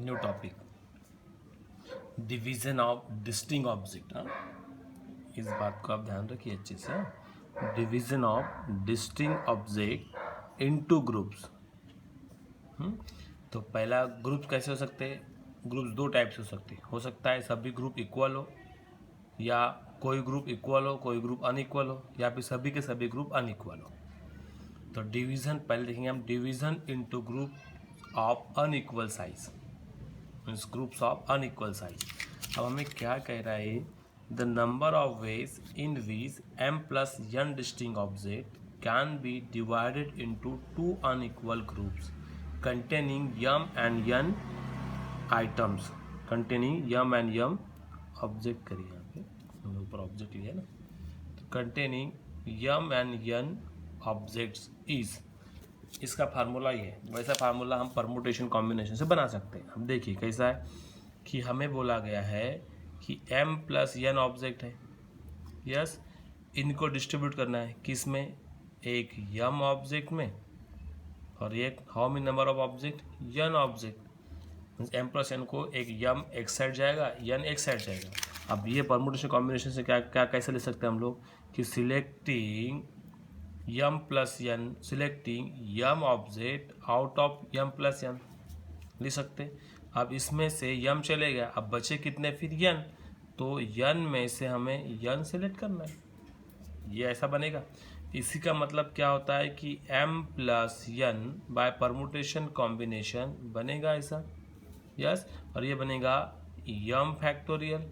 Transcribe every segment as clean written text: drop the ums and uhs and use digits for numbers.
New topic, division of distinct object. इस बात को आप ध्यान रखिए अच्छे से। Division of distinct object into groups. तो पहला ग्रुप कैसे हो सकते हैं? ग्रुप्स दो टाइप से हो सकता है सभी ग्रुप इक्वल हो, या कोई ग्रुप इक्वल हो कोई ग्रुप अनइक्वल हो, या फिर सभी के सभी ग्रुप अनइक्वल हो। तो डिवीजन पहले देखेंगे हम, division into group of unequal size, means groups of unequal size. अब हमें क्या कह रहा है? The number of ways in which m plus n distinct object can be divided into two unequal groups containing m and n items, containing m and n object करिए यहाँ पे, हमने ऊपर ऑब्जेक्ट लिया ना, तो containing m and n objects is, इसका formula ये है। वैसा फार्मूला हम परमुटेशन कॉम्बिनेशन से बना सकते हैं। अब देखिए कैसा है कि हमें बोला गया है कि m प्लस n ऑब्जेक्ट है, यस, इनको डिस्ट्रीब्यूट करना है किस में? एक m ऑब्जेक्ट में, और एक how many number of object? n object. Means m plus n को एक m एक साइड जाएगा, n एक साइड जाएगा। अब ये परमुटेशन कॉम्बिनेशन से क्या क्या कैसे ले सकते हैं हम लोग कि selecting m plus n, selecting m object out of m plus n लिख सकते। अब इसमें से m चले गया, अब बचे कितने फिर n, तो n में से हमें n सेलेक्ट करना है, ये ऐसा बनेगा। इसी का मतलब क्या होता है कि m plus n by permutation combination बनेगा ऐसा, यस, और ये बनेगा m फैक्टोरियल,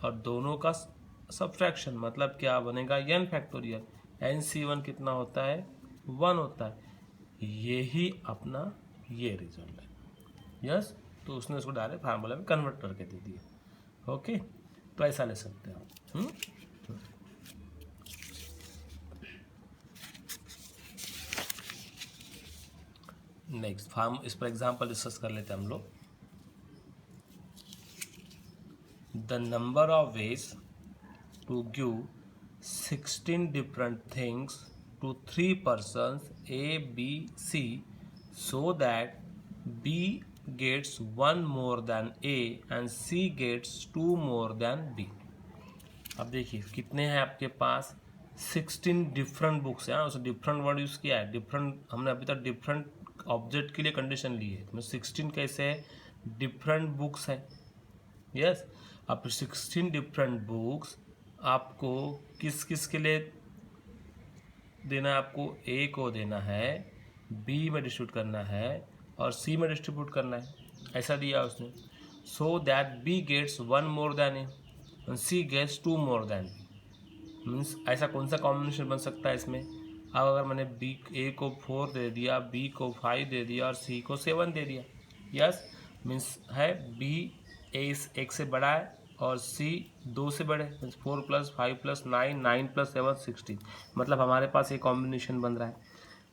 और दोनों का सब्ट्रैक्शन मतलब क्या बनेगा? n factorial. NC1 कितना होता है? 1 होता है। यही अपना ये रिजल्ट है, यस। तो उसने उसको डायरेक्ट फार्मूला में कन्वर्ट करके दे दिया। ओके, तो ऐसा ले सकते हैं। नेक्स्ट फार्म, इस पर एग्जाम्पल डिस्कस कर लेते हैं हम लोग। The number of ways to give 16 different things to 3 persons A, B, C so that B gets 1 more than A and C gets 2 more than B। अब देखिए कितने हैं आपके पास? 16 डिफरेंट बुक्स हैं। उसे डिफरेंट वर्ड यूज़ किया है, different, हमने अभी तक डिफरेंट ऑब्जेक्ट के लिए कंडीशन ली है। तो 16 कैसे है? डिफरेंट बुक्स है, यस। अब 16 डिफरेंट बुक्स आपको किस किस के लिए देना है? आपको ए को देना है, बी में डिस्ट्रीब्यूट करना है, और सी में डिस्ट्रीब्यूट करना है, ऐसा दिया उसने। So that B gets 1 more than A and C gets 2 more than B. Means ऐसा कौन सा कॉम्बिनेशन बन सकता है इसमें? अब अगर मैंने बी ए को 4 दे दिया, बी को 5 दे दिया और सी को 7 दे दिया, यस, मीन्स है बी ए इस एक से बड़ा है और सी 2 से बड़े, मीन्स 4 प्लस 5 प्लस 9, 9 प्लस 7 16, मतलब हमारे पास ये कॉम्बिनेशन बन रहा है।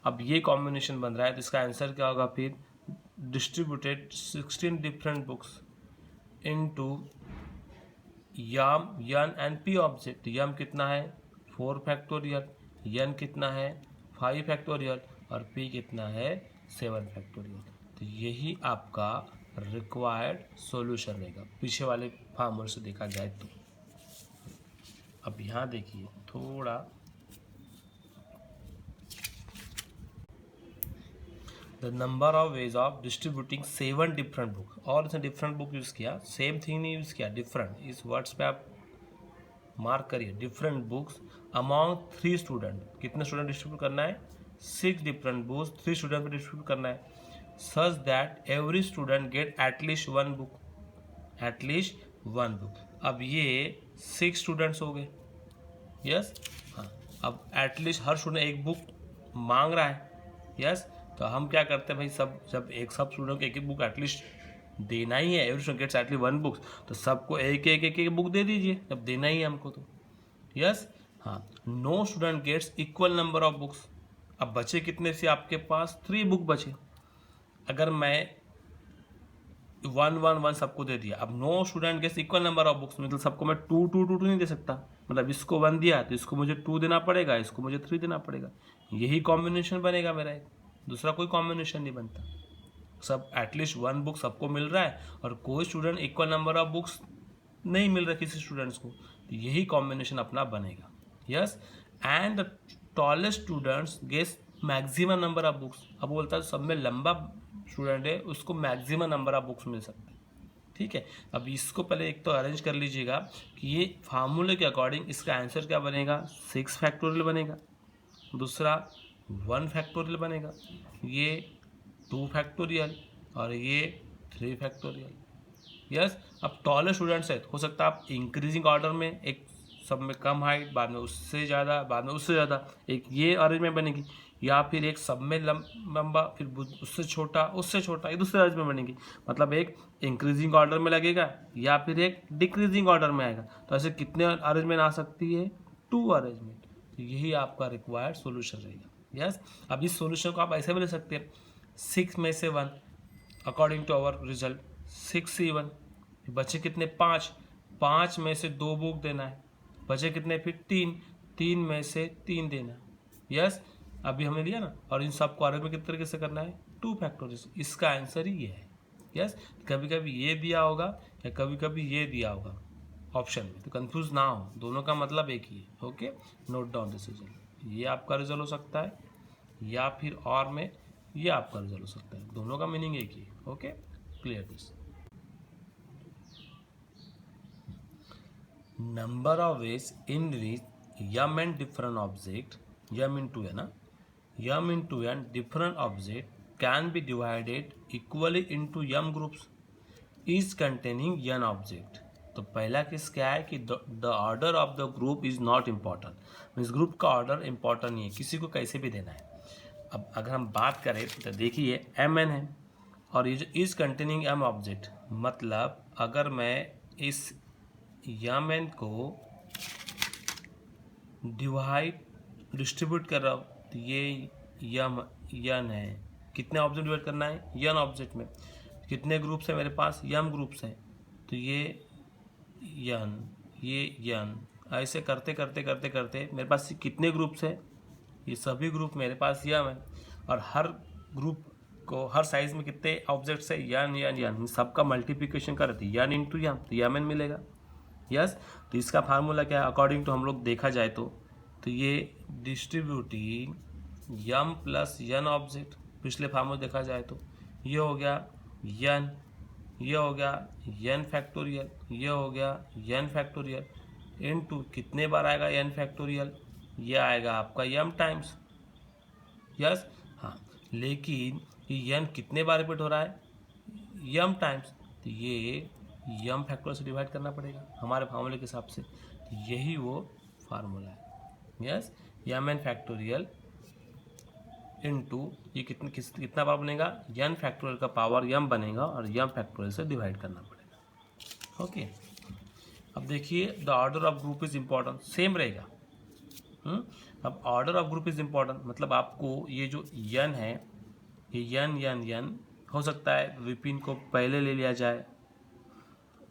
अब ये कॉम्बिनेशन बन रहा है तो इसका आंसर क्या होगा फिर? Distributed 16 different books into M N and P object. M कितना है? 4 फैक्टोरियल, यन कितना है? 5 फैक्टोरियल, और पी कितना है? 7 फैक्टोरियल। तो यही आपका रिक्वायर्ड सॉल्यूशन रहेगा पीछे वाले फार्मूले से देखा जाए तो। अब यहाँ देखिए थोड़ा, the number of ways of distributing 7 different book, और इसने डिफरेंट बुक यूज़ किया, सेम थिंग नहीं यूज़ किया, डिफरेंट। इस वर्ड्स पे आप मार्क करिए, डिफरेंट बुक्स अमॉन्ग 3 स्टूडेंट। कितने स्टूडेंट डिस्ट्रीब्यूट करना है? 6 डिफरेंट बुक्स 3 स्टूडेंट पे डिस्ट्रीब्यूट करना है, such that every student get at least 1 book, at least 1 book. अब ये 6 स्टूडेंट्स हो गए, यस, हाँ। अब एटलीस्ट हर स्टूडेंट एक बुक मांग रहा है, यस। तो हम क्या करते हैं भाई, सब जब एक सब स्टूडेंट को एक एक बुक एटलीस्ट देना ही है, every student gets at least 1 books, तो सबको एक एक एक एक बुक दे दीजिए, जब देना ही है हमको तो, यस, हाँ। No student gets equal number of books. अब बचे कितने से आपके पास? 3 बुक बचे। अगर मैं 1 1 1 सबको दे दिया, अब no student gets equal number of books, मतलब सबको मैं 2 2 2 2 नहीं दे सकता, मतलब इसको 1 दिया तो इसको मुझे 2 देना पड़ेगा, इसको मुझे 3 देना पड़ेगा। यही कॉम्बिनेशन बनेगा मेरा, एक दूसरा कोई कॉम्बिनेशन नहीं बनता, सब एटलीस्ट 1 बुक सबको मिल रहा है और कोई student equal number of books नहीं मिल रहा किसी स्टूडेंट्स को, तो यही कॉम्बिनेशन अपना बनेगा। Yes, and the tallest students gets maximum number of books. अब बोलता है सब में लंबा स्टूडेंट है उसको मैक्सिमम नंबर ऑफ बुक्स मिल सकता है। ठीक है, अब इसको पहले एक तो अरेंज कर लीजिएगा कि ये फार्मूले के अकॉर्डिंग इसका आंसर क्या बनेगा, 6 फैक्टोरियल बनेगा, दूसरा 1 फैक्टोरियल बनेगा, ये 2 फैक्टोरियल और ये 3 फैक्टोरियल। यस, अब टॉलर स्टूडेंट्स है, हो सकता है आप इंक्रीजिंग ऑर्डर में, एक सब में कम हाइट, बाद में उससे ज़्यादा, बाद में उससे ज़्यादा, एक ये अरेंजमेंट बनेगी, या फिर एक सब में लंबा, फिर उससे छोटा, उससे छोटा, ये दूसरे अरेंजमेंट बनेगी। मतलब एक इंक्रीजिंग ऑर्डर में लगेगा या फिर एक डिक्रीजिंग ऑर्डर में आएगा। तो ऐसे कितने अरेंजमेंट आ सकती है, 2 अरेंजमेंट। तो यही आपका रिक्वायर्ड सोल्यूशन रहेगा। यस, अब इस सोल्यूशन को आप ऐसे भी ले सकते हैं, 6 में से 1 according to our result 6C1, बचे कितने, 5 में से 2 बुक देना है, बचे कितने फिर 3 में से 3 देना है। यस, अभी हमने लिया ना, और इन सबको अरेंज में किस तरीके से करना है, 2 फैक्टोरियल। इसका आंसर ही ये है। यस, कभी कभी ये दिया होगा या कभी कभी ये दिया होगा ऑप्शन में, तो कंफ्यूज ना हो, दोनों का मतलब एक ही है। Okay, note down this result, ये आपका रिजल्ट हो सकता है, या फिर और में ये आपका रिजल्ट हो सकता है, दोनों का मीनिंग एक ही है। Okay, clear this. Number of ways in which M and different object, M into है ना, M into N different object can be divided equally into M groups is containing N object. तो पहला case क्या है कि the order of the group is not important, means group का order important नहीं है, किसी को कैसे भी देना है। अब अगर हम बात करें तो देखिए एम एन है और ये जो इज कंटेनिंग एम ऑब्जेक्ट, मतलब अगर मैं इस यम एन को डिस्ट्रीब्यूट कर रहा हूँ, तो ये यन है, कितने ऑब्जेक्ट डिवाइड करना है, यन ऑब्जेक्ट में, कितने ग्रुप्स हैं मेरे पास, यम ग्रुप्स हैं, तो ये यन, ऐसे करते करते करते करते मेरे पास कितने ग्रुप्स हैं, ये सभी ग्रुप मेरे पास यम है, और हर ग्रुप को हर साइज में कितने ऑब्जेक्ट्स है, यन, सबका मल्टीप्लिकेशन करते यन इंटू यम, तो यम एन मिलेगा। यस, तो इसका फार्मूला क्या है, अकॉर्डिंग टू हम लोग देखा जाए तो ये डिस्ट्रीब्यूटिंग यम प्लस यन ऑब्जेक्ट, पिछले फार्मूला देखा जाए तो ये हो गया यन, ये हो गया यन फैक्टोरियल, ये हो गया यन फैक्टोरियल, इनटू कितने बार आएगा यन फैक्टोरियल, ये आएगा आपका यम टाइम्स। यस, हाँ, लेकिन ये यन कितने बार रिपीट हो रहा है, यम टाइम्स, तो ये यम फैक्टोरियल से डिवाइड करना पड़ेगा हमारे फार्मूले के हिसाब से, तो यही वो फार्मूला है। Yes, M N factorial into ये कितना बार बनेगा, यन फैक्टोरियल का पावर यम बनेगा और यम फैक्टोरियल से डिवाइड करना पड़ेगा। ओके, अब देखिए the order of group is important, same रहेगा। अब order of group is important मतलब आपको ये जो यन है, ये यन हो सकता है विपिन को पहले ले लिया जाए,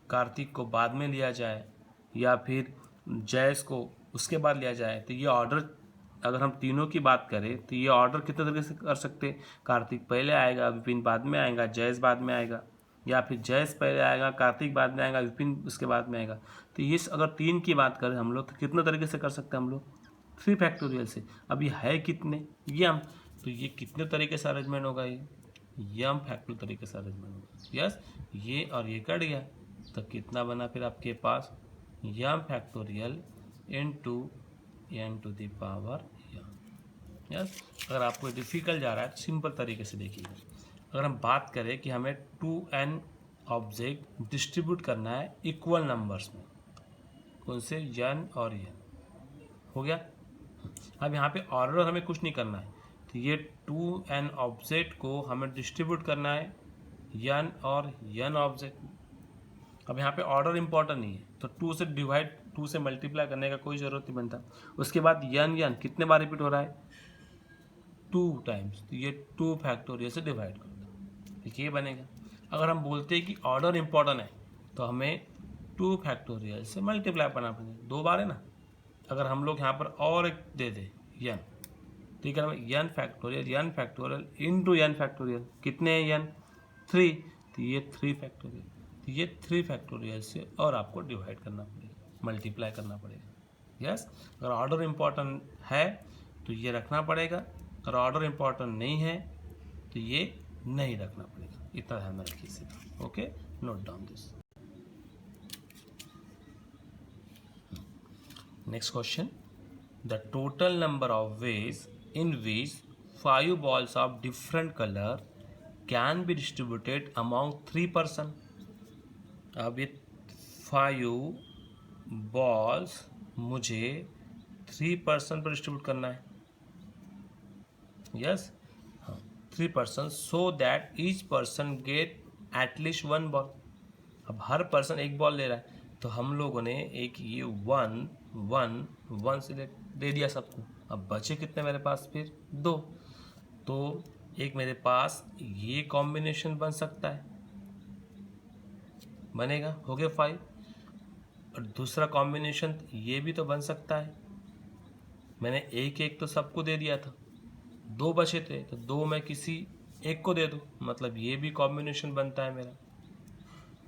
कार्तिक को बाद में लिया जाए, या फिर जयस को उसके बाद लिया जाए। तो ये ऑर्डर अगर हम तीनों की बात करें तो ये ऑर्डर कितने तरीके से कर सकते हैं, कार्तिक पहले आएगा, विपिन बाद में आएगा, जयस बाद में आएगा, या फिर जयस पहले आएगा, कार्तिक बाद में आएगा, विपिन उसके बाद में आएगा। तो ये अगर 3 की बात करें हम लोग तो कितने तरीके से कर सकते हैं हम लोग, 3 फैक्टोरियल से। अब ये है कितने, यम, तो ये कितने तरीके से अरेंजमेंट होगा, ये यम फैक्टोरियल तरीके से अरेंजमेंट होगा। यस, ये और ये कट गया तो कितना बना फिर आपके पास, M factorial into N to the power M. Yes, अगर आपको डिफिकल्ट जा रहा है तो सिंपल तरीके से देखिएगा। अगर हम बात करें कि हमें 2n ऑब्जेक्ट डिस्ट्रीब्यूट करना है इक्वल नंबर्स में, कौन से, यन और यन, हो गया। अब यहाँ पे ऑर्डर हमें कुछ नहीं करना है, तो ये 2n ऑब्जेक्ट को हमें डिस्ट्रीब्यूट करना है यन और यन ऑब्जेक्ट। अब यहाँ पे ऑर्डर इंपॉर्टेंट नहीं है, तो 2 से डिवाइड, 2 से मल्टीप्लाई करने का कोई ज़रूरत नहीं बनता। उसके बाद यन कितने बार रिपीट हो रहा है, 2 टाइम्स, तो ये 2 फैक्टोरियल से डिवाइड कर दो, ठीक है, ये बनेगा। अगर हम बोलते हैं कि ऑर्डर इंपॉर्टेंट है तो हमें 2 फैक्टोरियल से मल्टीप्लाई करना पड़ेगा, 2 बार है ना। अगर हम लोग यहाँ पर और एक दे दें यन, ठीक है ना, यन फैक्टोरियल इंटू यन फैक्टोरियल, कितने हैं यन, 3, तो ये 3 फैक्टोरियल, तो ये 3 फैक्टोरियल से और आपको डिवाइड करना पड़ेगा, मल्टीप्लाई करना पड़ेगा। यस, अगर ऑर्डर इम्पॉर्टेंट है तो ये रखना पड़ेगा, अगर ऑर्डर इम्पॉर्टेंट नहीं है तो ये नहीं रखना पड़ेगा। इतना ध्यान में रखिए सीधा। Okay, note down this. Next question, the total number of veg in which 5 balls of different color can be distributed among 3 person। अब ये 5 balls मुझे 3 person पर डिस्ट्रीब्यूट करना है। यस, हाँ, 3 person, so that each person get at least 1 ball. अब हर person एक ball ले रहा है, तो हम लोगों ने एक ये 1 1 1 से दे दिया सबको। अब बचे कितने मेरे पास फिर 2, तो एक मेरे पास ये कॉम्बिनेशन बन सकता है, बनेगा, हो गया 5। और दूसरा कॉम्बिनेशन ये भी तो बन सकता है। मैंने एक एक तो सबको दे दिया था, 2 बचे थे, तो 2 मैं किसी एक को दे दूँ, मतलब ये भी कॉम्बिनेशन बनता है मेरा।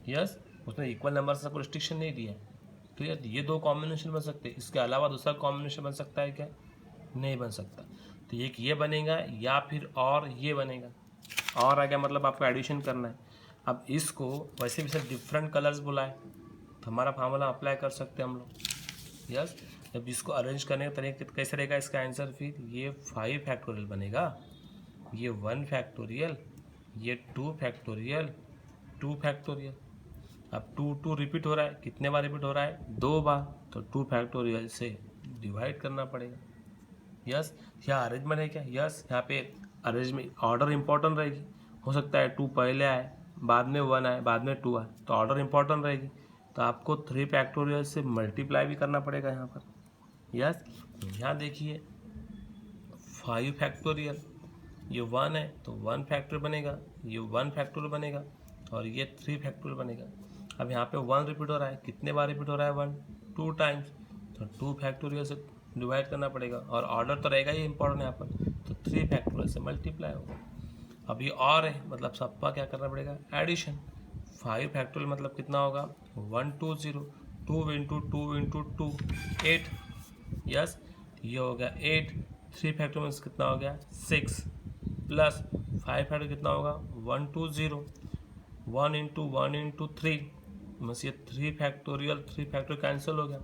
यस, उसने इक्वल नंबर से कोई रिस्ट्रिक्शन नहीं दिया, तो यार ये 2 कॉम्बिनेशन बन सकते हैं। इसके अलावा दूसरा कॉम्बिनेशन बन सकता है क्या? नहीं बन सकता। तो एक ये बनेगा या फिर और ये बनेगा। और आ गया मतलब आपको एडिशन करना है। अब इसको वैसे भी सब डिफरेंट कलर्स बुलाए तो हमारा फार्मूला अप्लाई कर सकते हैं हम लोग। यस, जब इसको अरेंज करने का तरीका कैसे रहेगा इसका आंसर, फिर ये 5 फैक्टोरियल बनेगा, ये 1 फैक्टोरियल, ये 2 फैक्टोरियल, 2 फैक्टोरियल। अब 2 2 रिपीट हो रहा है, कितने बार रिपीट हो रहा है? 2 बार, तो 2 फैक्टोरियल से डिवाइड करना पड़ेगा। यस, यहाँ अरेंजमेंट है क्या? यस, यहाँ पे अरेंजमेंट ऑर्डर इंपॉर्टेंट रहेगी। हो सकता है 2 पहले आए, बाद में 1 आए, बाद में 2 आए, तो ऑर्डर इंपॉर्टेंट रहेगी। तो आपको 3 फैक्टोरियल से मल्टीप्लाई भी करना पड़ेगा यहाँ पर। यस, यहाँ देखिए 5 फैक्टोरियल, ये 1 है तो 1 फैक्टोरियल बनेगा, ये 1 फैक्टोरियल बनेगा और ये 3 फैक्टोरियल बनेगा। अब यहाँ पे 1 रिपीट हो रहा है, कितने बार रिपीट हो रहा है? 1 2 टाइम्स, तो 2 फैक्टोरियल से डिवाइड करना पड़ेगा और ऑर्डर तो रहेगा ही इंपॉर्टेंट यहाँ पर, तो 3 फैक्टोरियल से मल्टीप्लाई होगा। अब ये और है, मतलब सबका क्या करना पड़ेगा? एडिशन। 5 फैक्टोरियल मतलब कितना होगा? 120, 2 इंटू 2 इंटू 2 8। यस, ये हो गया 8। 3 फैक्टोरियल कितना हो गया? 6 प्लस 5 फैक्टोरियल कितना होगा? 120, 1 इंटू 3, बस ये 3 फैक्टोरियल कैंसिल हो गया।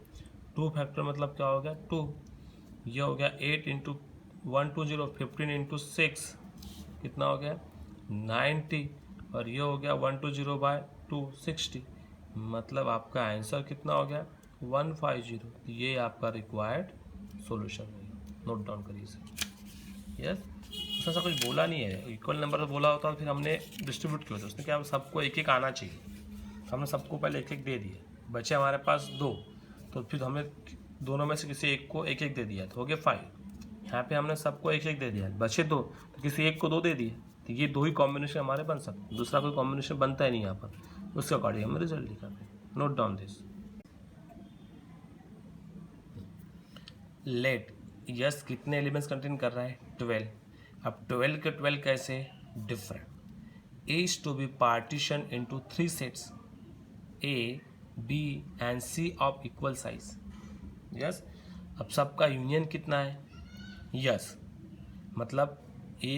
2 फैक्टोरियल मतलब क्या हो गया? 2। ये हो गया 8 इंटू 120, 15 इंटू 6 कितना हो गया? 90, और ये हो गया 120/2 60, मतलब आपका आंसर कितना हो गया? 150। ये आपका रिक्वायर्ड सॉल्यूशन है, नोट डाउन करिए इसे। यस, उसने ऐसा कुछ बोला नहीं है, इक्वल नंबर से बोला होता तो फिर हमने डिस्ट्रीब्यूट किया था। उसने क्या सबको एक एक आना चाहिए, हमने सबको पहले एक एक दे दिए, बचे हमारे पास 2, तो फिर हमने दोनों में से किसी एक को एक एक दे दिया, तो हो गया 5। यहाँ पे हमने सबको एक एक दे दिया, बचे 2, तो किसी एक को 2 दे दिए, तो ये 2 ही कॉम्बिनेशन हमारे बन सकते, दूसरा कोई कॉम्बिनेशन बनता ही नहीं यहाँ पर, उसके अकॉर्डिंग हम रिजल्ट दिखाते हैं। Note down this. Let yes कितने एलिमेंट्स कंटेन कर रहा है? 12। अब 12 के 12 कैसे? Different. A is to be partitioned into 3 sets, A, B and C of equal size. Yes, अब सबका यूनियन कितना है? Yes, मतलब A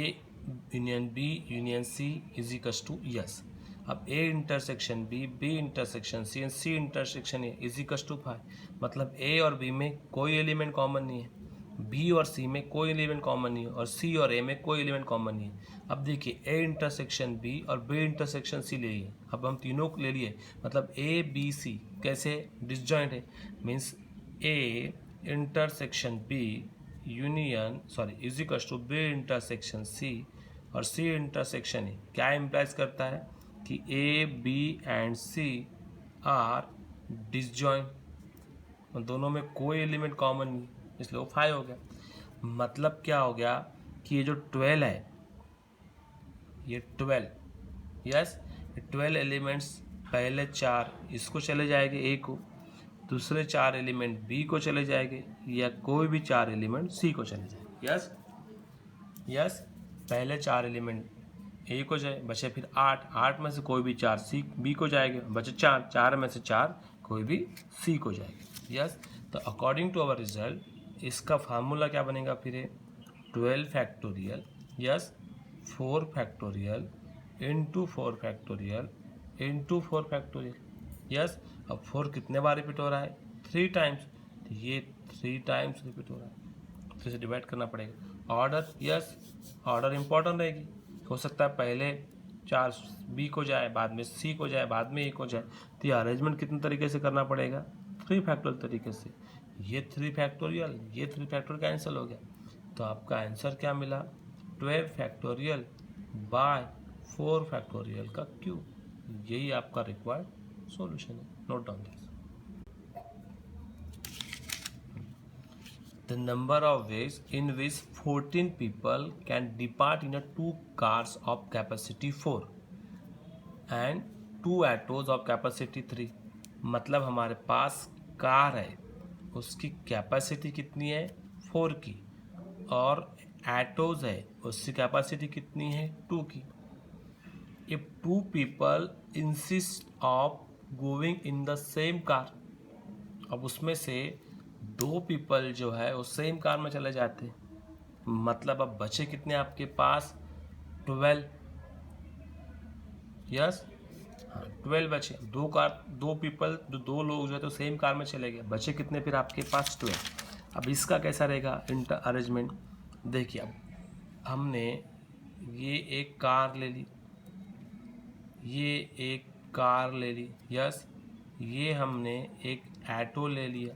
union B union C is equals to yes. अब A intersection B, B intersection C और C intersection A is equals to 5, मतलब A और B में कोई एलिमेंट कॉमन नहीं है, B और C में कोई एलिमेंट कॉमन नहीं है और C और A में कोई एलिमेंट कॉमन नहीं है। अब देखिए A इंटरसेक्शन B और B इंटरसेक्शन C ले लिए, अब हम तीनों को ले लिए, मतलब A B C कैसे डिसजॉइंट है, means A intersection B union is equal to B intersection C और C इंटरसेक्शन A क्या इम्प्लाइज करता है कि A B and C are disjoint, दोनों में कोई एलिमेंट कॉमन नहीं, इसलिए वो 5 हो गया। मतलब क्या हो गया कि ये जो 12 है, ये 12, यस, 12 एलिमेंट्स पहले 4 इसको चले जाएंगे A को, दूसरे 4 एलिमेंट B को चले जाएंगे, या कोई भी 4 एलिमेंट C को चले जाएंगे। यस, पहले 4 एलिमेंट ए को जाए, बचे फिर 8, 8 में से कोई भी 4 सी बी को जाएगा, बचे 4, 4 में से 4 कोई भी सी को जाएगा। यस, तो अकॉर्डिंग टू अवर रिजल्ट इसका फार्मूला क्या बनेगा फिर है 12 factorial, yes 4 factorial into 4 factorial into 4 factorial. Yes, अब 4 कितने बार रिपीट हो रहा है 3 टाइम्स, तो ये 3 टाइम्स रिपीट हो रहा है, तो इसे डिवाइड करना पड़ेगा। ऑर्डर, यस ऑर्डर इंपॉर्टेंट रहेगी, हो सकता है पहले 4 बी को जाए, बाद में सी को जाए, बाद में ए को जाए, तो ये अरेंजमेंट कितने तरीके से करना पड़ेगा 3 फैक्टोरियल तरीके से। ये 3 फैक्टोरियल, ये 3 फैक्टोरियल कैंसिल हो गया, तो आपका आंसर क्या मिला 12 फैक्टोरियल बाय 4 फैक्टोरियल का क्यूब। यही आपका रिक्वायर्ड सॉल्यूशन है, note down this. The number of ways in which 14 people can depart in a 2 cars of capacity 4 and 2 autos of capacity 3। मतलब हमारे पास कार है, उसकी कैपेसिटी कितनी है 4 की, और ऑटोज है उसकी कैपेसिटी कितनी है 2 की। If 2 people insist of going in the same car, अब उसमें से 2 पीपल जो है वो सेम कार में चले जाते हैं, मतलब अब बचे कितने आपके पास 12। यस, हाँ 12 बचे, 2 पीपल जो 2 लोग जो है तो सेम कार में चले गए, बचे कितने फिर आपके पास 12। अब इसका कैसा रहेगा इंटर अरेंजमेंट, देखिए अब हमने ये एक कार ले ली, ये एक कार ले ली, यस ये हमने एक ऑटो ले लिया,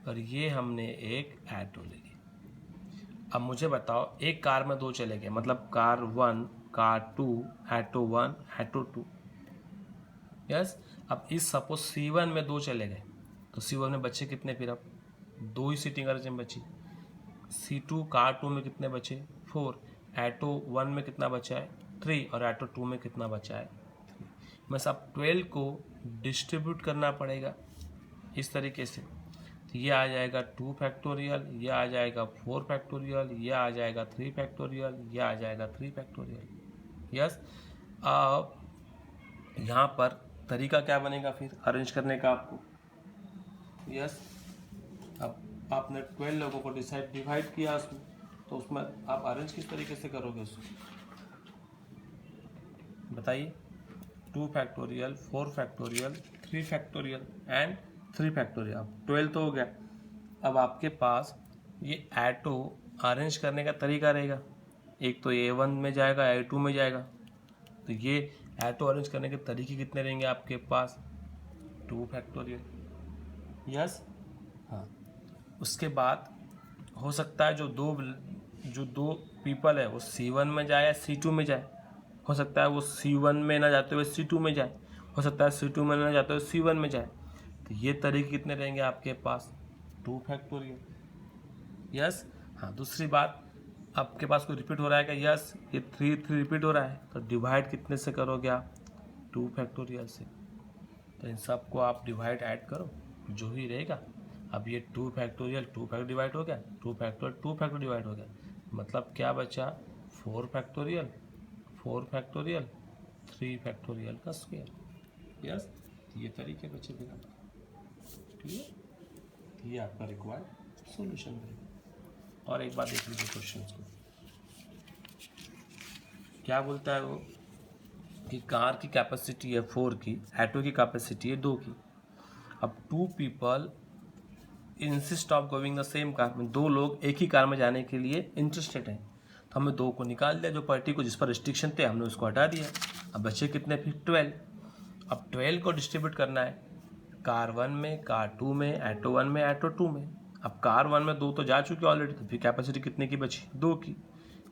और ये हमने एक ऑटो ले लिया। अब मुझे बताओ एक कार में 2 चले गए, मतलब car 1 car 2 auto 1 auto 2। Yes, अब इस सपोज C1 में 2 चले गए, तो C1 में बचे कितने फिर, अब 2 ही सीटिंग अरेंजमेंट बची। C2 कार 2 में कितने बचे 4, ऑटो 1 में कितना बचा है 3, और ऑटो 2 में कितना बचा है 3। बस अब 12 को डिस्ट्रीब्यूट करना पड़ेगा इस तरीके से, तो ये आ जाएगा 2 फैक्टोरियल, ये आ जाएगा 4 फैक्टोरियल, ये आ जाएगा 3 फैक्टोरियल, ये आ जाएगा 3 फैक्टोरियल। यस, अब यहाँ पर तरीका क्या बनेगा फिर अरेंज करने का आपको। यस, अब आपने 12 लोगों को डिवाइड किया उसमें, तो उसमें आप अरेंज किस तरीके से करोगे उसको बताइए। 2 factorial 4 factorial 3 factorial and 3 factorial. अब 12 तो हो गया, अब आपके पास ये ऑटो अरेंज करने का तरीका रहेगा, एक तो A1 में जाएगा A2 में जाएगा, तो ये ऑटो अरेंज करने के तरीके कितने रहेंगे आपके पास 2 फैक्टोरियल। यस, हाँ उसके बाद हो सकता है जो दो पीपल है वो C1 में जाए या C2 में जाए, हो सकता है वो C1 में ना जाते हुए C2 में जाए, हो सकता है C2 में ना जाते हुए C1 में जाए, तो ये तरीके कितने रहेंगे आपके पास 2 फैक्टोरियल। यस, हाँ दूसरी बात आपके पास कोई रिपीट हो रहा है क्या, यस ये 3 रिपीट हो रहा है, तो डिवाइड कितने से करोगे आप 2 फैक्टोरियल से, तो इन सब को आप डिवाइड ऐड करो जो ही रहेगा। अब ये 2 फैक्टोरियल 2 फैक्टर डिवाइड हो गया, 2 फैक्टोरियल 2 फैक्टर डिवाइड हो गया, मतलब क्या बचा 4 फैक्टोरियल 4 फैक्टोरियल 3 फैक्टोरियल का स्क्वायर। यस, ये तरीके बचे बिना, क्लियर, ये आपका रिक्वायर्ड सॉल्यूशन रहेगा। और एक बात देख लीजिए क्वेश्चन को, क्या बोलता है वो कि कार की कैपेसिटी है 4 की, ऑटो की कैपेसिटी है 2 की। अब 2 people insist of going the same car, में 2 लोग एक ही कार में जाने के लिए इंटरेस्टेड हैं, तो हमने 2 को निकाल दिया, जो पार्टी को जिस पर रिस्ट्रिक्शन थे हमने उसको हटा दिया। अब बचे कितने फिर 12। अब 12 को डिस्ट्रीब्यूट करना है कार 1 में कार 2 में ऑटो 1 में ऑटो 2 में। अब कार 1 में 2 तो जा चुके ऑलरेडी, तो फिर कैपेसिटी कितने की बची 2 की,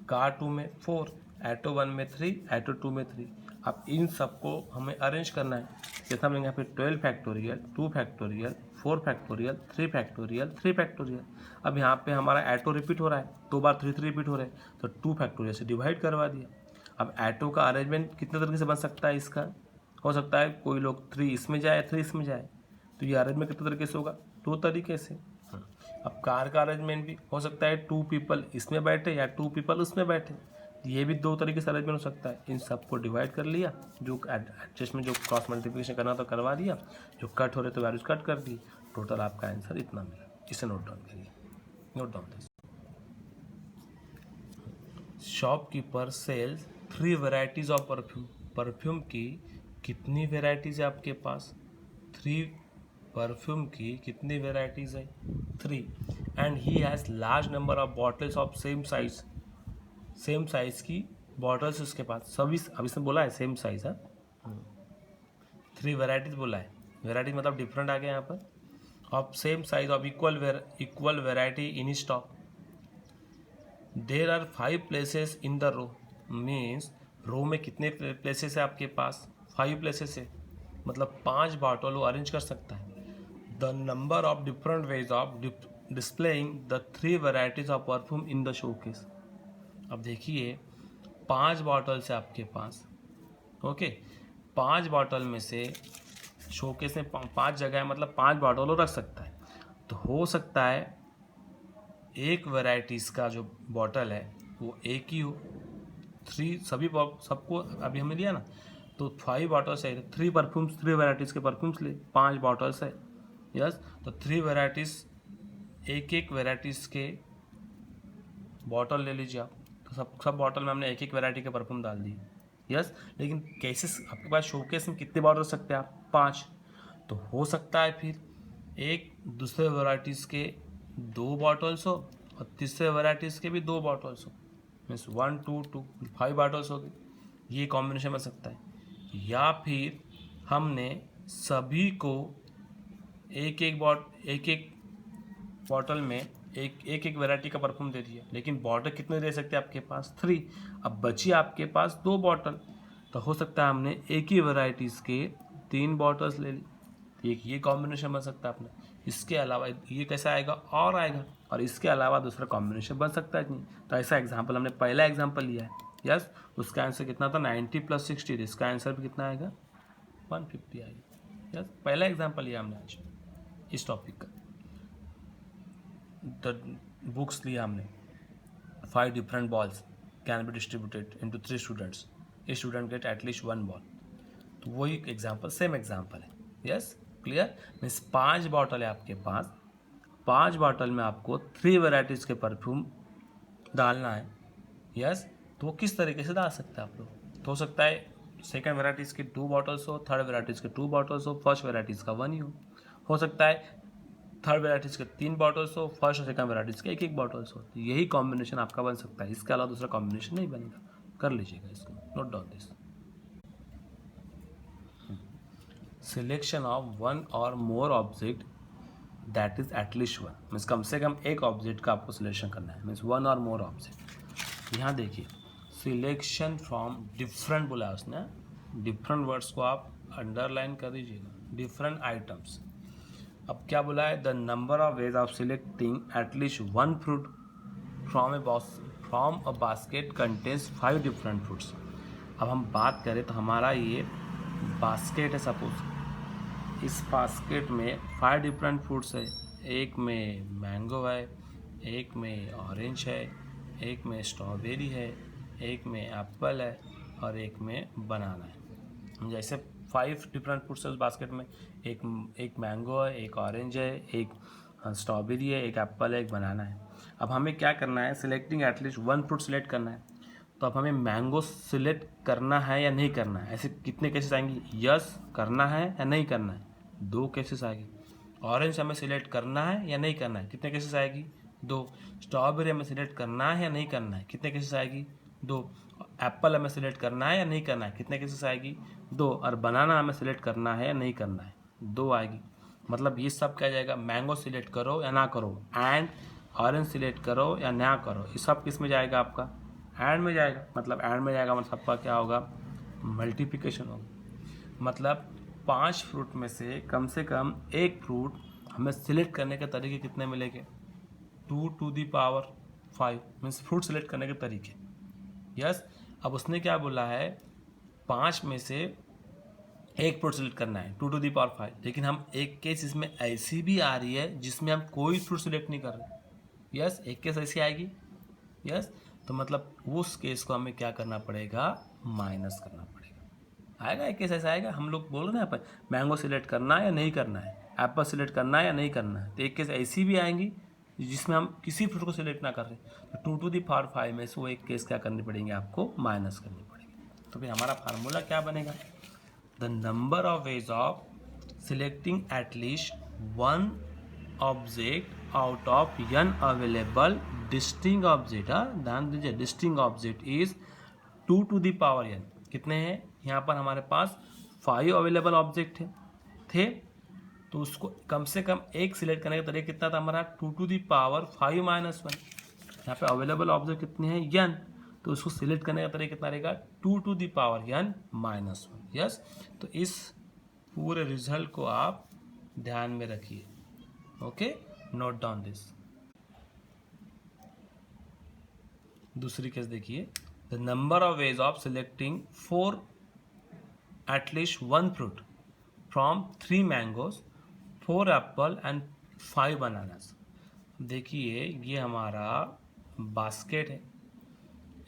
कार 2 में 4 ऑटो 1 में 3 ऑटो 2 में 3। अब इन सबको हमें अरेंज करना है, जैसे हम यहाँ पे 12 factorial 2 factorial 4 factorial 3 factorial 3 factorial. अब यहाँ पे हमारा ऑटो रिपीट हो रहा है, 2 बार 3 रिपीट हो रहे हैं, तो 2 फैक्टोरियल से डिवाइड करवा दिया। अब ऑटो का अरेंजमेंट कितने तरीके से बन सकता है, इसका हो सकता है कोई लोग 3 इसमें जाए 3 इसमें जाए, तो ये अरेंजमेंट कितने तरीके से होगा 2 तरीके से। अब कार का अरेंजमेंट भी हो सकता है 2 पीपल इसमें बैठे या 2 पीपल उसमें बैठे, ये भी दो तरीके से अरेंजमेंट हो सकता है। इन सबको डिवाइड कर लिया, जो एडजस्टमेंट जो क्रॉस मल्टीप्लिकेशन करना तो करवा दिया, जो कट हो रहे तो वैल्यूज कट कर दी, टोटल आपका आंसर इतना मिला। इसे नोट डाउन करिए, note down this. Shopkeeper sells 3 varieties of perfume. Perfume की कितनी वेराइटीज है आपके पास? 3 परफ्यूम की कितनी वेराइटीज है? 3। And he has large number of bottles of same size की बॉटल्स उसके पास सभी। अब इसने बोला है सेम साइज है, 3 वेराइटीज बोला है। वेराइटी मतलब डिफरेंट आ गया यहाँ पर। Of same size of equal variety in stock. There are 5 places in the row. Means row में कितने प्लेसेस है आपके पास? 5 प्लेसेस है, मतलब 5 बॉटल वो अरेंज कर सकता है। The number of different ways of displaying the 3 varieties of perfume in the showcase. अब देखिए 5 बॉटल्स है आपके पास, ओके। 5 बॉटल में से शोकेस में 5 जगह है, मतलब 5 बॉटल वो रख सकता है। तो हो सकता है एक वेराइटीज़ का जो बॉटल है वो एक ही हो। 3 सबको अभी हमने लिया ना, तो 5 बॉटल्स है, 3 परफ्यूम्स, 3 वेराइटीज़ के परफ्यूम्स ले, 5 बॉटल्स है, यस। तो 3 वेराइटीज़, एक वेराइटीज़ के बॉटल ले लीजिए आप। तो सब बॉटल में हमने एक वेराइटी के परफ्यूम डाल दिए, यस। लेकिन केसेस आपके पास शोकेस में कितने बॉटल रख सकते हैं आप? 5। तो हो सकता है फिर एक दूसरे वैराइटीज़ के 2 बॉटल्स हो और तीसरे वैराइटीज़ के भी 2 बॉटल्स हो, मीन्स 1 2 2 5 बॉटल्स हो गए। ये कॉम्बिनेशन बन सकता है। या फिर हमने सभी को एक एक बॉटल में एक वैरायटी का परफ्यूम दे दिया, लेकिन बॉटल कितने दे सकते हैं आपके पास? 3। अब बची आपके पास 2 बॉटल, तो हो सकता है हमने एक ही वैराइटीज़ के 3 बॉटल्स ले ली। एक ये कॉम्बिनेशन बन सकता है अपना। इसके अलावा ये कैसा आएगा? और आएगा, और इसके अलावा दूसरा कॉम्बिनेशन बन सकता है नहीं। तो ऐसा एग्जाम्पल हमने पहला एग्जाम्पल लिया है, यस। उसका आंसर कितना था? 90 + 60। इसका आंसर भी कितना आएगा? 150 आएगा, यस। पहला एग्जाम्पल लिया हमने आज इस टॉपिक का। द बुक्स लिया हमने, 5 different balls can be distributed into 3 students, a student get at least 1 ball. तो वही एग्जाम्पल, सेम एग्जाम्पल है, यस। क्लियर? मीन्स 5 बॉटल है आपके पास, 5 बॉटल में आपको 3 वेराइटीज़ के परफ्यूम डालना है, यस। तो वो किस तरीके से डाल सकते हैं आप लोग? तो हो सकता है सेकंड वेराइटीज़ के 2 बॉटल्स हो, थर्ड वेराइटीज़ के 2 बॉटल्स हो, फर्स्ट वेराइटीज़ का 1 ही हो सकता है थर्ड वेराइटीज़ के 3 बॉटल्स हो, फर्स्ट और सेकंड वेराइटीज़ के एक बॉटल्स हो। तो यही कॉम्बिनेशन आपका बन सकता है, इसके अलावा दूसरा कॉम्बिनेशन नहीं बनेगा। कर लीजिएगा इसको, note down this. Selection of 1 और more object that is at least 1, means कम से कम एक ऑब्जेक्ट का आपको सिलेक्शन करना है, मीन्स 1 और मोर ऑब्जेक्ट। यहाँ देखिए सिलेक्शन फ्रॉम डिफरेंट बोला है उसने, डिफरेंट वर्ड्स को आप अंडरलाइन कर दीजिएगा, डिफरेंट आइटम्स। अब क्या बोला है? The number of ways of selecting at least 1 fruit from a basket contains 5 different fruits. अब हम बात करें तो हमारा ये बास्केट है, सपोज इस बास्केट में 5 डिफरेंट फ्रूट्स है। एक में मैंगो है, एक में ऑरेंज है, एक में स्ट्रॉबेरी है, एक में एप्पल है और एक में बनाना है। जैसे 5 डिफरेंट फ्रूट्स है उस बास्केट में, एक मैंगो है, एक ऑरेंज है, एक स्ट्रॉबेरी है, एक एप्पल है, एक बनाना है। अब हमें क्या करना है? सिलेक्टिंग एटलीस्ट 1 फ्रूट सिलेक्ट करना है। तो अब हमें मैंगो सिलेक्ट करना है या नहीं करना है? ऐसे कितने केसेस आएंगे? यस करना है या नहीं करना है? 2 केसेस आएंगे। ऑरेंज हमें सिलेक्ट करना है या नहीं करना है? कितने केसेस आएगी? 2। स्ट्रॉबेरी हमें सिलेक्ट करना है या नहीं करना है? कितने केसेस आएगी? 2। एप्पल हमें सिलेक्ट करना है या नहीं करना है? कितने केसेस आएगी? 2। और बनाना हमें सिलेक्ट करना है या नहीं करना है? 2 आएगी। मतलब ये सब क्या जाएगा? मैंगो सिलेक्ट करो या ना करो, एंड ऑरेंज सिलेक्ट करो या ना करो, ये सब किस में जाएगा? आपका एंड में जाएगा। मतलब एंड में जाएगा मतलब आपका क्या होगा? मल्टीप्लिकेशन होगा। मतलब 5 फ्रूट में से कम 1 फ्रूट हमें सिलेक्ट करने के तरीके कितने मिलेंगे? 2 to the power 5, means fruit select करने के तरीके, यस। अब उसने क्या बोला है? 5 में से 1 फ्रूट सिलेक्ट करना है, 2 टू द पावर 5। लेकिन हम एक केस इसमें ऐसी भी आ रही है जिसमें हम कोई फ्रूट सिलेक्ट नहीं कर रहे, यस। एक केस ऐसी आएगी, यस। तो मतलब उस केस को हमें क्या करना पड़ेगा, माइनस करना पड़ेगा। आएगा एक केस ऐसा आएगा, हम लोग बोल रहे हैं अपन मैंगो सिलेक्ट करना है या नहीं करना है, एप्पल सिलेक्ट करना है या नहीं करना है। तो एक केस ऐसी भी आएंगी जिसमें हम किसी फ्रूट को सिलेक्ट ना कर रहे, तो 2 to the power 5 में से वो एक केस क्या करनी पड़ेंगे, आपको माइनस करनी पड़ेगी। तो फिर हमारा फार्मूला क्या बनेगा, the number of ways of selecting at least one object out of n available distinct object. ध्यान दीजिए, distinct object is 2 to the power n। कितने हैं यहाँ पर हमारे पास 5 अवेलेबल ऑब्जेक्ट थे, तो उसको कम से कम एक सिलेक्ट करने का तरीका कितना था हमारा, 2 to the power 5 minus 1। यहाँ पे अवेलेबल ऑब्जेक्ट कितने हैं, n, तो उसको सिलेक्ट करने का तरीका कितना रहेगा, 2 to the power n minus 1। Yes, तो इस पूरे रिजल्ट को आप ध्यान में रखिए। Okay, note down this. दूसरी केस देखिए, the number of ways of selecting 4 at least 1 fruit from 3 mangoes 4 Apple and 5 bananas. देखिए ये हमारा बास्केट है,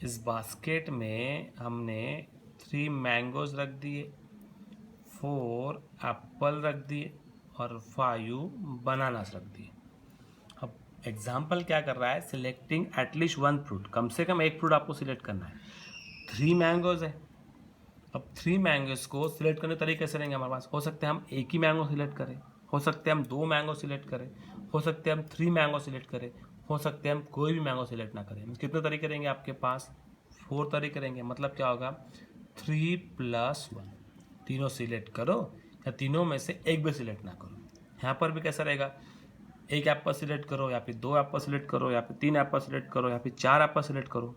इस बास्केट में हमने 3 मैंगोज रख दिए, 4 एप्पल रख दिए और 5 बनानास रख दिए। अब एग्जाम्पल क्या कर रहा है, सिलेक्टिंग एटलीस्ट 1 फ्रूट, कम से कम एक फ्रूट आपको सिलेक्ट करना है। 3 मैंगोज है, अब 3 मैंगोज को सिलेक्ट करने के तरीके कैसे रहेंगे हमारे पास, हो सकते हैं हम एक ही मैंगो सिलेक्ट करें, हो सकते हैं हम 2 मैंगो सिलेक्ट करें, हो सकते हैं हम 3 मैंगो सिलेक्ट करें, हो सकते हैं हम कोई भी मैंगो सिलेक्ट ना करें। कितने तरीके रहेंगे आपके पास, 4 तरीके रहेंगे। मतलब क्या होगा, 3 + 1, तीनों सिलेक्ट करो या तीनों में से एक भी सिलेक्ट ना करो। यहाँ पर भी कैसा रहेगा, एक एप्पल सिलेक्ट करो या फिर 2 एप्पल सिलेक्ट करो या फिर 3 एप्पल सिलेक्ट करो या फिर 4 एप्पल सिलेक्ट करो।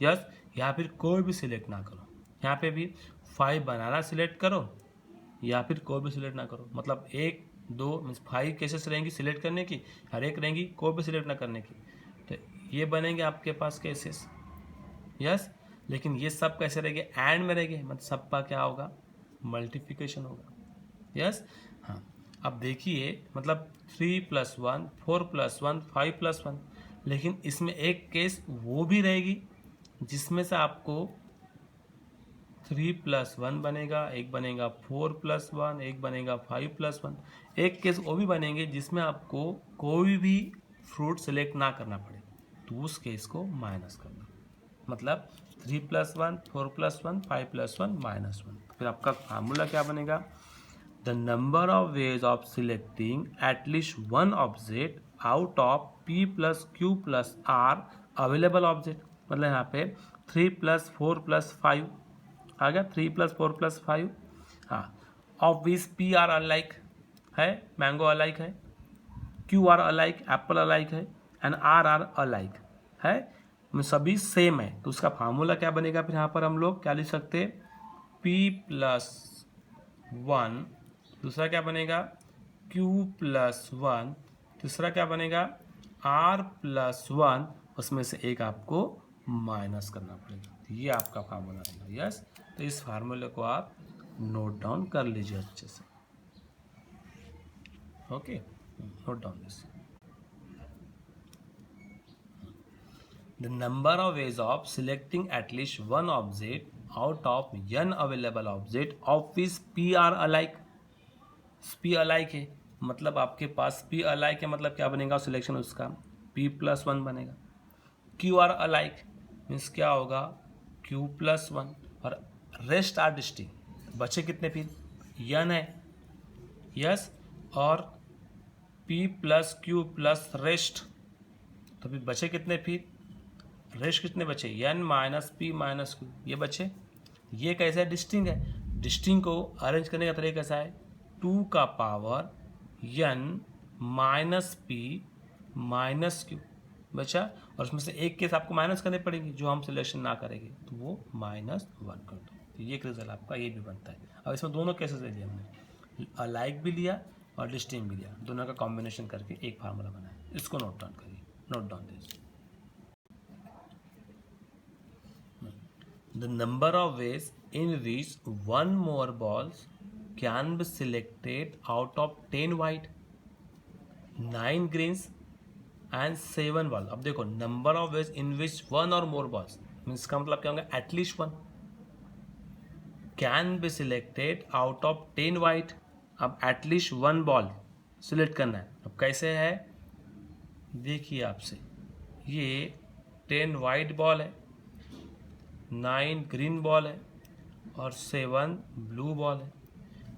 यस, या फिर कोई भी सिलेक्ट ना करो। यहाँ पे भी 5 बनाना सिलेक्ट करो या फिर कोई भी सिलेक्ट ना करो। मतलब 1 2 मीन्स 5 केसेस रहेंगी सिलेक्ट करने की, हर एक रहेंगी कोई भी सिलेक्ट ना करने की। तो ये बनेंगे आपके पास केसेस। यस, लेकिन ये सब कैसे रहेंगे, एंड में रहेंगे, मतलब सबका क्या होगा, मल्टीप्लिकेशन होगा। यस, हाँ। अब देखिए, मतलब 3 + 1 4 + 1 5 + 1, लेकिन इसमें एक केस वो भी रहेगी जिसमें से आपको 3 + 1 बनेगा, एक बनेगा 4 + 1, एक बनेगा 5 + 1। एक केस वो भी बनेंगे जिसमें आपको कोई भी फ्रूट सेलेक्ट ना करना पड़े, तो उस केस को माइनस करना। मतलब 3 + 1 4 + 1 5 + 1 -1। फिर आपका फार्मूला क्या बनेगा, the number of ways of selecting at least 1 object out of P + Q + R available object. मतलब यहाँ पे 3 + 4 + 5 आ गया, 3 + 4 + 5। हाँ, of which P R alike है, मैंगो अलाइक है, Q R alike, Apple alike है, एंड R R अलाइक है, सभी सेम है। तो उसका फार्मूला क्या बनेगा, फिर यहाँ पर हम लोग क्या लिख सकते हैं, P + 1, दूसरा क्या बनेगा Q + 1, तीसरा क्या बनेगा R + 1, उसमें से एक आपको माइनस करना पड़ेगा। ये आपका फार्मूला रहेगा। यस, तो इस फार्मूले को आप नोट डाउन कर लीजिए अच्छे से। Okay, note down this. The number of ways of selecting at least one object out of n available object of which P are alike। P alike है, मतलब आपके पास P alike है, मतलब क्या बनेगा सिलेक्शन उसका, P + 1 बनेगा। Q are alike मीन्स क्या होगा, Q + 1, और रेस्ट आर डिस्टिंक्ट। बचे कितने फिर, n है, यस, और P + Q + रेस्ट, तो फिर बचे कितने, फिर रेस्ट कितने बचे, n - P - Q, ये बचे। ये कैसा है, डिस्टिंग है। डिस्टिंग को अरेंज करने का तरीका कैसा है, 2 का पावर n - P - Q बचा, और उसमें से एक केस आपको माइनस करने पड़ेंगे जो हम सिलेक्शन ना करेंगे, तो वो -1 कर दो। तो ये रिजल्ट आपका ये भी बनता है। अब इसमें दोनों केसेस ले लिया हमने, अलाइक भी लिया और डिस्टिंग भी लिया, दोनों का कॉम्बिनेशन करके एक फार्मूला बनाया। इसको नोट डाउन करिए, note down this. The number of ways in which one more balls can be selected out of 10 white, 9 greens and 7 ball. अब देखो नंबर ऑफ वेज इन विच 1 और मोर बॉल्स, मीन्स का मतलब क्या होगा, at least 1 can be selected out of 10 white. अब at least 1 ball select करना है। अब कैसे है, देखिए आपसे, ये 10 वाइट बॉल है, 9 ग्रीन बॉल है और 7 ब्लू बॉल है।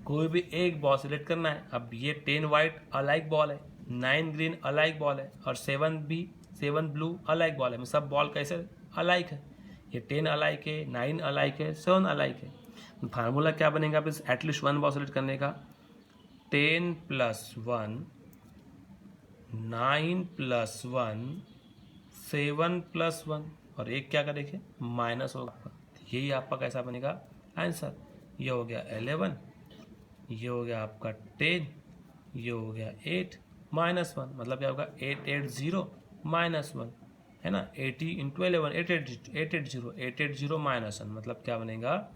कोई भी एक बॉल सिलेक्ट करना है। अब ये 10 वाइट अलाइक बॉल है, 9 ग्रीन अलाइक बॉल है और 7 ब्लू अलाइक बॉल है। सब बॉल कैसे अलाइक है, ये 10 अलाइक है, 9 अलाइक है, 7 अलाइक है। फार्मूला क्या बनेगा अब इस एटलीस्ट 1 बॉल सेलेक्ट करने का, 10 + 1, 9 + 1, 7 + 1 और एक क्या करेंगे, माइनस होगा। यही आपका कैसा बनेगा आंसर। ये हो गया 11, ये हो गया आपका 10, ये हो गया 8 -1, मतलब क्या होगा 880 -1 है ना। 80 × 11 880 -1 मतलब क्या बनेगा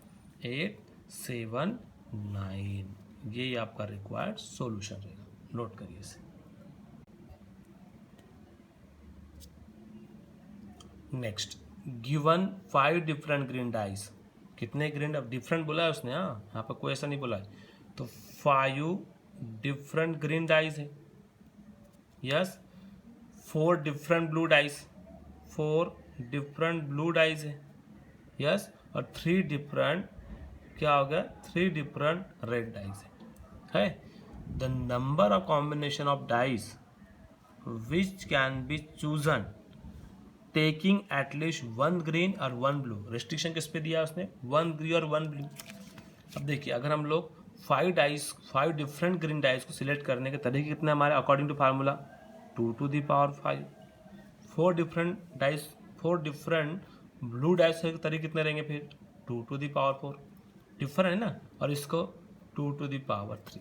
879। यही आपका रिक्वायर्ड सॉल्यूशन रहेगा, नोट करिए इसे। Next, given 5 different green dice. कितने ग्रीन, अब डिफरेंट बोला है उसने, हाँ यहाँ पर कोई ऐसा नहीं बोला है। तो 5 डिफरेंट ग्रीन डाइस है, yes. 4 different blue dice, 4 different blue dice है, यस। और 3 डिफरेंट क्या हो गया, 3 डिफरेंट रेड डाइस है। The number of combination of dice which can be chosen taking at least 1 green और 1 ब्लू। रेस्ट्रिक्शन किस पे दिया उसने, 1 ग्रीन और 1 ब्लू। अब देखिए अगर हम लोग 5 डिफरेंट ग्रीन डाइस को सिलेक्ट करने के तरीके कितने हमारे according to formula, 2⁵। 4 different dice, 4 different blue dice के तरीके कितने रहेंगे फिर, 2⁴ डिफरेंट है ना। और इसको 2⁵।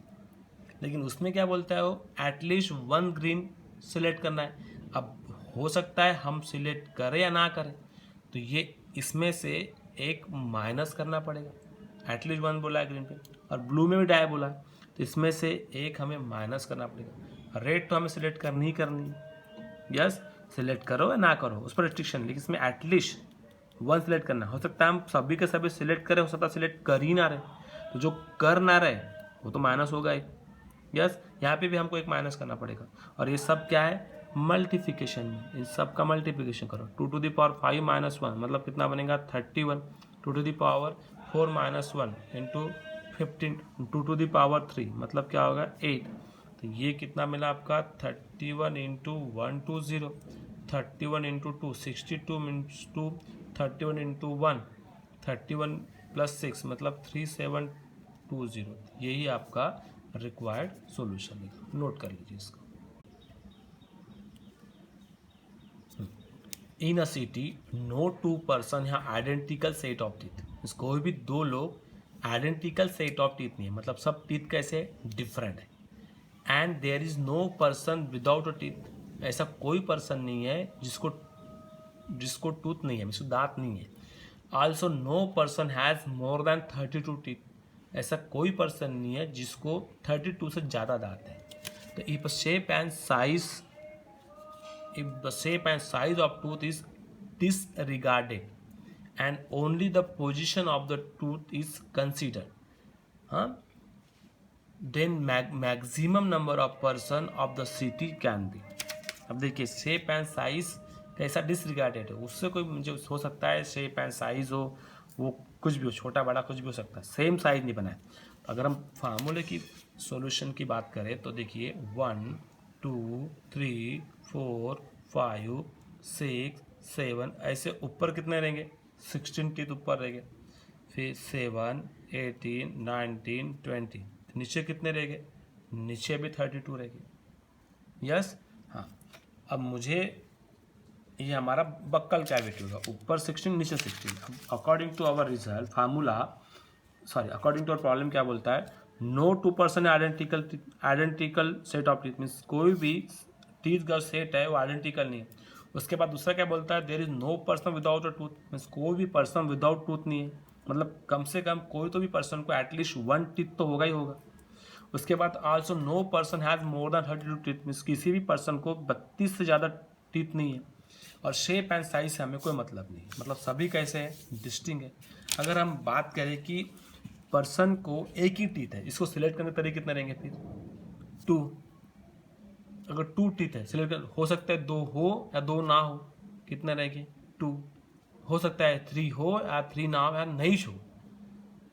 लेकिन उसमें क्या बोलता है वो, एटलीस्ट 1 ग्रीन सिलेक्ट करना है। अब हो सकता है हम सिलेक्ट करें या ना करें, तो ये इसमें से एक माइनस करना पड़ेगा। एटलीस्ट 1 बोला है ग्रीन पे और ब्लू में भी डाई बोला है, तो इसमें से एक हमें माइनस करना पड़ेगा। रेड तो हमें सिलेक्ट करनी ही करनी है, यस। सिलेक्ट करो या ना करो उस पर रिस्ट्रिक्शन, लेकिन इसमें एटलीस्ट 1 सिलेक्ट करना। हो सकता है हम सभी के सभी सिलेक्ट करें, हो सकता है सिलेक्ट कर ही ना रहे, तो जो कर ना रहे वो तो माइनस होगा ही, यस। यहाँ पे भी हमको एक माइनस करना पड़ेगा। और ये सब क्या है, मल्टीप्लिकेशन में, इन सब का मल्टीप्लिकेशन करो। 2⁵ -1 मतलब कितना बनेगा 31। 2⁴ 4 -1 × 15 2⁵ मतलब क्या होगा 8। तो ये कितना मिला आपका 31 × 120, 31 × 2 62 × 2 31 × 1 31 + 6 मतलब 3720। यही आपका रिक्वायर्ड सॉल्यूशन है, नोट कर लीजिए इसको। इन अ सिटी नो 2 पर्सन यहाँ आइडेंटिकल सेट ऑफ टीथ, कोई भी 2 लोग आइडेंटिकल सेट ऑफ टीथ नहीं है, मतलब सब टीथ कैसे डिफरेंट है। And there is no person without a teeth, ऐसा कोई पर्सन नहीं है जिसको टूथ नहीं है, जिसको दांत नहीं है। Also no person has more than 32 teeth, ऐसा कोई पर्सन नहीं है जिसको 32 से ज़्यादा दांत है। तो if the shape and size of tooth is disregarded and only the position of the tooth is considered, then maximum number of person of the city can be। अब देखिए शेप एंड साइज कैसा disregarded है, उससे कोई मुझे हो सकता है शेप एंड साइज हो, वो कुछ भी हो, छोटा बड़ा कुछ भी हो सकता है, सेम साइज नहीं बना है। तो अगर हम फार्मूले की सॉल्यूशन की बात करें तो देखिए 1 2 3 4 5 6 7 ऐसे ऊपर कितने रहेंगे, 16 टीथ ऊपर रहेंगे। फिर 7 18 19 20, नीचे कितने रहेंगे, नीचे भी 32 रहेंगे, यस। हाँ, अब मुझे ये हमारा बक्कल कैविटी होगा, ऊपर 16 नीचे 16। अब according to our result formula, according to our problem क्या बोलता है, no 2 person identical set of teeth, means कोई भी टीथ का सेट है वो आइडेंटिकल नहीं है। उसके बाद दूसरा क्या बोलता है, there is no person without a tooth, means कोई भी पर्सन विदाउट टूथ नहीं है, मतलब कम से कम कोई तो भी पर्सन को एटलीस्ट 1 टीथ तो होगा ही होगा। उसके बाद also no person has more than 32 teeth, means किसी भी पर्सन को 32 से ज़्यादा टीथ नहीं है। और शेप एंड साइज से हमें कोई मतलब नहीं है, मतलब सभी कैसे हैं, डिस्टिंक्ट है। अगर हम बात करें कि पर्सन को एक ही टीथ है, इसको सिलेक्ट करने के तरीके कितने रहेंगे फिर 2। अगर 2 टीथ है सिलेक्ट हो सकता है 2 हो या 2 ना हो, कितने रहेंगे 2। हो सकता है 3 हो या 3 ना हो या नहीं हो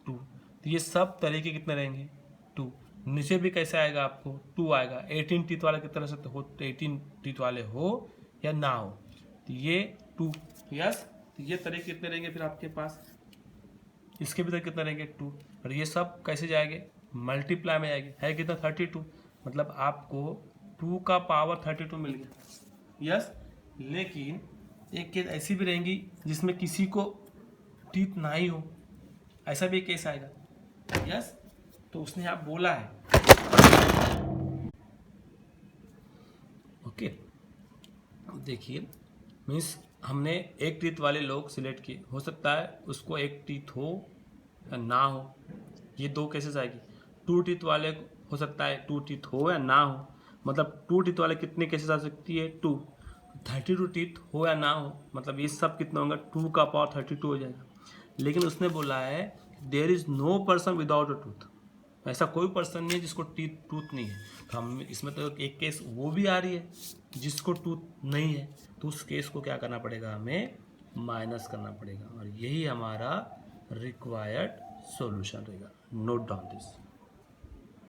2। तो ये सब तरीके कितने रहेंगे 2। नीचे भी कैसे आएगा आपको 2 आएगा। 18 टीथ वाले कितने रह सकते हो, 18 टीथ वाले हो या ना हो, तो ये 2। यस, तो ये तरीके कितने रहेंगे फिर आपके पास, इसके भीतर कितने रहेंगे 2। और ये सब कैसे जाएंगे, मल्टीप्लाई में आएंगे। है कितना 32, मतलब आपको 2 का पावर 32 मिल गया। यस, लेकिन एक केस ऐसी भी रहेंगी जिसमें किसी को टीथ ना ही हो, ऐसा भी एक केस आएगा। यस, तो उसने आप बोला है ओके। देखिए मीन्स हमने एक टीथ वाले लोग सिलेक्ट किए, हो सकता है उसको एक टीथ हो या ना हो, ये 2 केसेस आएगी। 2 टीथ वाले हो सकता है 2 टीथ हो या ना हो, मतलब 2 टीथ वाले कितने केसेस आ सकती है 2। 32 टीथ हो या ना हो, मतलब ये सब कितना होगा 2 का पावर 32 हो जाएगा। लेकिन उसने बोला है there is no person without a tooth, ऐसा कोई पर्सन नहीं है जिसको टूथ नहीं है। तो हम इसमें तो एक केस वो भी आ रही है जिसको टूथ नहीं है, तो उस केस को क्या करना पड़ेगा, हमें माइनस करना पड़ेगा। और यही हमारा रिक्वायर्ड सॉल्यूशन रहेगा। Note down this.